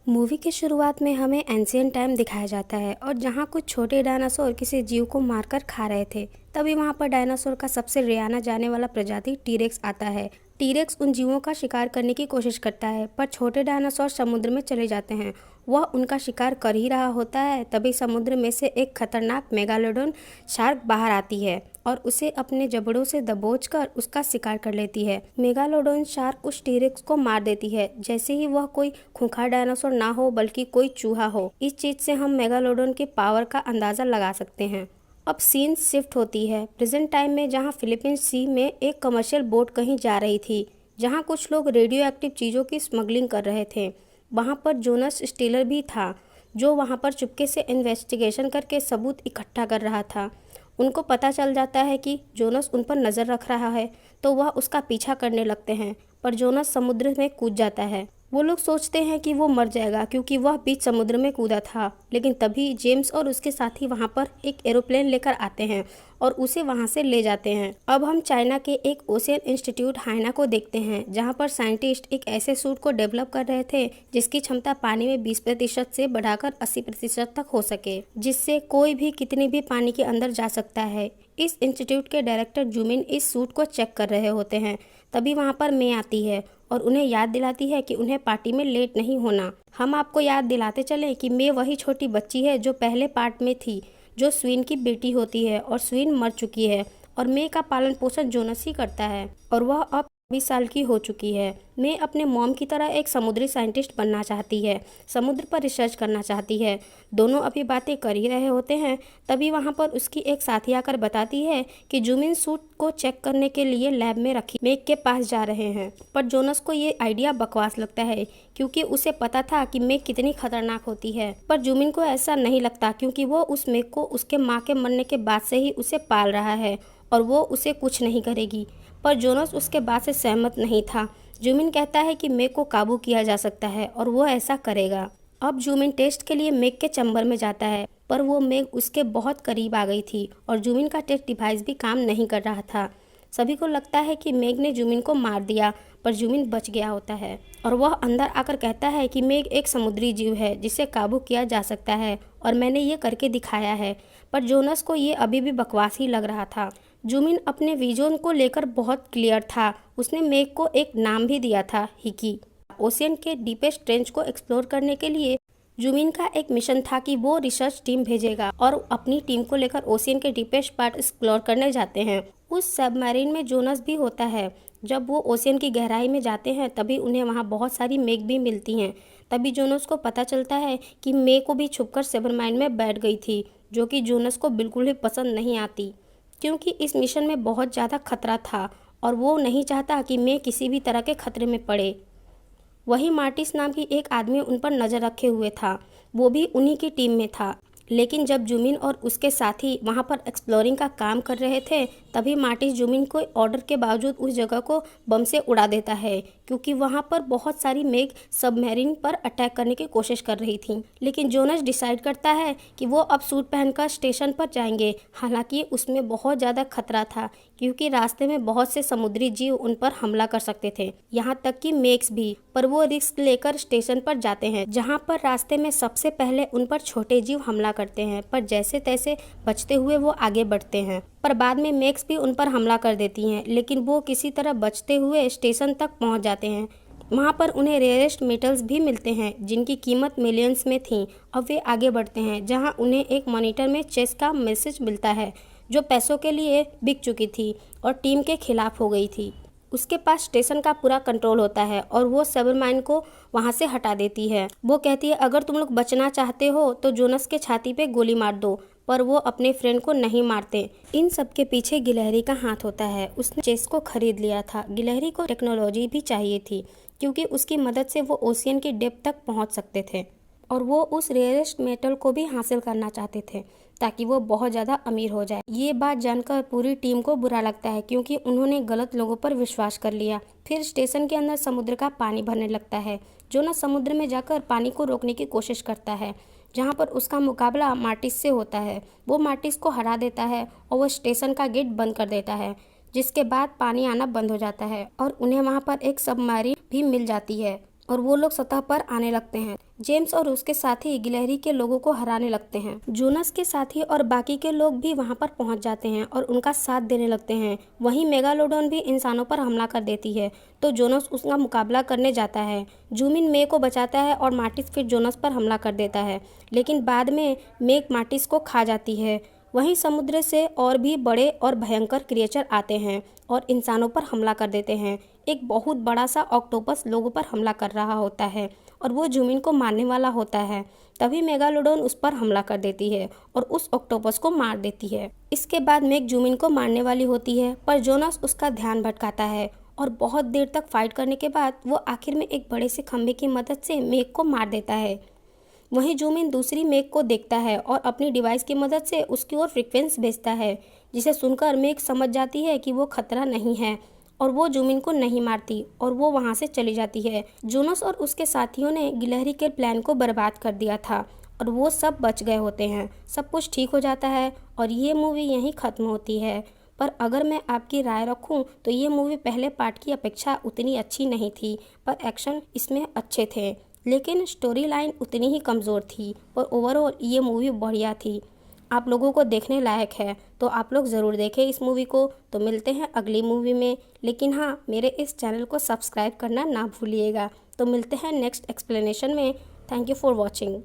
Movie की शुरुआत में हमें एंशियंट टाइम दिखाया जाता है और जहाँ कुछ छोटे डायनासोर किसी जीव को मारकर खा रहे थे। तभी वहाँ पर डायनासोर का सबसे रेयाना जाने वाला प्रजाति टीरेक्स आता है। टीरेक्स उन जीवों का शिकार करने की कोशिश करता है, पर छोटे डायनासोर समुद्र में चले जाते हैं। वह उनका शिकार कर ही रहा होता है, तभी समुद्र में से एक खतरनाक मेगालोडोन शार्क बाहर आती है और उसे अपने जबड़ों से दबोचकर उसका शिकार कर लेती है। मेगालोडोन शार्क उस टीरेक्स को मार देती है, जैसे ही वह कोई खूंखार डायनासोर ना हो बल्कि कोई चूहा हो। इस चीज से हम मेगालोडोन के पावर का अंदाजा लगा सकते हैं। अब सीन शिफ्ट होती है प्रेजेंट टाइम में, जहां फिलीपींस सी में एक कमर्शियल बोट कहीं जा रही थी, जहां कुछ लोग रेडियो एक्टिव चीज़ों की स्मगलिंग कर रहे थे। वहां पर जोनस स्टीलर भी था, जो वहां पर चुपके से इन्वेस्टिगेशन करके सबूत इकट्ठा कर रहा था। उनको पता चल जाता है कि जोनस उन पर नज़र रख रहा है, तो वह उसका पीछा करने लगते हैं, पर जोनस समुद्र में कूद जाता है। वो लोग सोचते हैं कि वो मर जाएगा क्योंकि वह बीच समुद्र में कूदा था, लेकिन तभी जेम्स और उसके साथी वहां पर एक एरोप्लेन लेकर आते हैं और उसे वहां से ले जाते हैं। अब हम चाइना के एक ओशियन इंस्टीट्यूट हाइना को देखते हैं, जहां पर साइंटिस्ट एक ऐसे सूट को डेवलप कर रहे थे जिसकी क्षमता पानी में 20% से बढ़ाकर 80% तक हो सके, जिससे कोई भी कितनी भी पानी के अंदर जा सकता है। इस इंस्टीट्यूट के डायरेक्टर जुमिन इस सूट को चेक कर रहे होते हैं। तभी वहां पर मे आती है और उन्हें याद दिलाती है कि उन्हें पार्टी में लेट नहीं होना। हम आपको याद दिलाते चलें कि मे वही छोटी बच्ची है जो पहले पार्ट में थी, जो स्वीन की बेटी होती है, और स्वीन मर चुकी है और मे का पालन पोषण जोनस ही करता है और वह अब 20 साल की हो चुकी है। मे अपने मॉम की तरह एक समुद्री साइंटिस्ट बनना चाहती है, समुद्र पर रिसर्च करना चाहती है। दोनों अभी बातें कर ही रहे होते हैं, तभी वहां पर उसकी एक साथी आकर बताती है कि जुमिन सूट को चेक करने के लिए लैब में रखी मेग के पास जा रहे हैं। पर जोनस को ये आइडिया बकवास लगता है, क्योंकि उसे पता था कि मेग कितनी खतरनाक होती है। पर जुमिन को ऐसा नहीं लगता, क्योंकि वो उस मेग को उसके माँ के मरने के बाद से ही उसे पाल रहा है और वो उसे कुछ नहीं करेगी। पर जोनस उसके बात से सहमत नहीं था। जुमिन कहता है कि मेग को काबू किया जा सकता है और वो ऐसा करेगा। अब जुमिन टेस्ट के लिए मेग के चैम्बर में जाता है, पर वो मेग उसके बहुत करीब आ गई थी और जुमिन का टेस्ट डिवाइस भी काम नहीं कर रहा था। सभी को लगता है कि मेग ने जुमिन को मार दिया, पर जुमिन बच गया होता है और वह अंदर आकर कहता है कि मेग एक समुद्री जीव है जिसे काबू किया जा सकता है और मैंने ये करके दिखाया है। पर जोनस को ये अभी भी बकवास ही लग रहा था। जुमिन अपने विजन को लेकर बहुत क्लियर था। उसने मेग को एक नाम भी दिया था, हिकी। ओशियन के डीपेस्ट ट्रेंच को एक्सप्लोर करने के लिए जुमिन का एक मिशन था कि वो रिसर्च टीम भेजेगा और अपनी टीम को लेकर ओशियन के डीपेस्ट पार्ट एक्सप्लोर करने जाते हैं। उस सबमरीन में जोनस भी होता है। जब वो ओशियन की गहराई में जाते हैं तभी उन्हें वहाँ बहुत सारी मेग भी मिलती हैं। तभी जोनस को पता चलता है कि मे को भी छुपकर सबमरीन में बैठ गई थी, जो कि जोनस को बिल्कुल भी पसंद नहीं आती, क्योंकि इस मिशन में बहुत ज़्यादा खतरा था और वो नहीं चाहता कि मे किसी भी तरह के खतरे में पड़े। वही मार्टिस नाम की एक आदमी उन पर नज़र रखे हुए था, वो भी उन्हीं की टीम में था। लेकिन जब जुमिन और उसके साथी वहां पर एक्सप्लोरिंग का काम कर रहे थे, तभी मार्टिस जुमिन को ऑर्डर के बावजूद उस जगह को बम से उड़ा देता है, क्योंकि वहां पर बहुत सारी मेग सबमरीन पर अटैक करने की कोशिश कर रही थी। लेकिन जोनस डिसाइड करता है कि वो अब सूट पहनकर स्टेशन पर जाएंगे। हालांकि उसमें बहुत ज़्यादा खतरा था, क्योंकि रास्ते में बहुत से समुद्री जीव उन पर हमला कर सकते थे, यहाँ तक कि मेग्स भी। पर वो रिस्क लेकर स्टेशन पर जाते हैं, जहाँ पर रास्ते में सबसे पहले उन पर छोटे जीव हमला करते हैं, पर जैसे तैसे बचते हुए वो आगे बढ़ते हैं। पर बाद में मेग्स भी उन पर हमला कर देती हैं, लेकिन वो किसी तरह बचते हुए स्टेशन तक पहुँच जाते हैं। वहाँ पर उन्हें रेयरेस्ट मेटल्स भी मिलते हैं, जिनकी कीमत मिलियंस में थी। अब वे आगे बढ़ते हैं, जहाँ उन्हें एक मॉनिटर में चेस का मैसेज मिलता है, जो पैसों के लिए बिक चुकी थी और टीम के खिलाफ हो गई थी। उसके पास स्टेशन का पूरा कंट्रोल होता है और वो सबमरीन को वहाँ से हटा देती है। वो कहती है, अगर तुम लोग बचना चाहते हो तो जोनस के छाती पे गोली मार दो, पर वो अपने फ्रेंड को नहीं मारते। इन सब के पीछे गिलहरी का हाथ होता है। उसने चेस को खरीद लिया था। गिलहरी को टेक्नोलॉजी भी चाहिए थी, क्योंकि उसकी मदद से वो ओशियन की डेप्थ तक पहुँच सकते थे और वो उस रेयरेस्ट मेटल को भी हासिल करना चाहते थे, ताकि वो बहुत ज़्यादा अमीर हो जाए। ये बात जानकर पूरी टीम को बुरा लगता है, क्योंकि उन्होंने गलत लोगों पर विश्वास कर लिया। फिर स्टेशन के अंदर समुद्र का पानी भरने लगता है। जोनस समुद्र में जाकर पानी को रोकने की कोशिश करता है, जहाँ पर उसका मुकाबला मार्टिस से होता है। वो मार्टिस को हरा देता है और वो स्टेशन का गेट बंद कर देता है, जिसके बाद पानी आना बंद हो जाता है और उन्हें वहाँ पर एक सबमरीन भी मिल जाती है, और वो लोग सतह पर आने लगते हैं। जेम्स और उसके साथी गिलहरी के लोगों को हराने लगते हैं। जोनस के साथी और बाकी के लोग भी वहां पर पहुंच जाते हैं और उनका साथ देने लगते हैं। वहीं मेगालोडॉन भी इंसानों पर हमला कर देती है, तो जोनस उसका मुकाबला करने जाता है। जूमिन मे को बचाता है और मार्टिस फिर जोनस पर हमला कर देता है, लेकिन बाद में मे मार्टिस को खा जाती है। वहीं समुद्र से और भी बड़े और भयंकर क्रिएचर आते हैं और इंसानों पर हमला कर देते हैं। एक बहुत बड़ा सा ऑक्टोपस लोगों पर हमला कर रहा होता है और वो जूमिन को मारने वाला होता है। तभी मेगालोडॉन उस पर हमला कर देती है और उस ऑक्टोपस को मार देती है। इसके बाद मेग जूमिन को मारने वाली होती है, पर जोनास उसका ध्यान भटकाता है और बहुत देर तक फाइट करने के बाद वो आखिर में एक बड़े से खंभे की मदद से मेग को मार देता है। वहीं जूमिन दूसरी मेग को देखता है और अपनी डिवाइस की मदद से उसकी ओर फ्रीक्वेंसी भेजता है, जिसे सुनकर मेग समझ जाती है कि वो खतरा नहीं है और वो जूमिन को नहीं मारती और वो वहां से चली जाती है। जोनस और उसके साथियों ने गिलहरी के प्लान को बर्बाद कर दिया था और वो सब बच गए होते हैं। सब कुछ ठीक हो जाता है और ये मूवी यहीं ख़त्म होती है। पर अगर मैं आपकी राय रखूं तो ये मूवी पहले पार्ट की अपेक्षा उतनी अच्छी नहीं थी, पर एक्शन इसमें अच्छे थे, लेकिन स्टोरी लाइन उतनी ही कमज़ोर थी। पर ओवरऑल ये मूवी बढ़िया थी, आप लोगों को देखने लायक है, तो आप लोग ज़रूर देखें इस मूवी को। तो मिलते हैं अगली मूवी में, लेकिन हाँ, मेरे इस चैनल को सब्सक्राइब करना ना भूलिएगा। तो मिलते हैं नेक्स्ट एक्सप्लेनेशन में। Thank you for watching.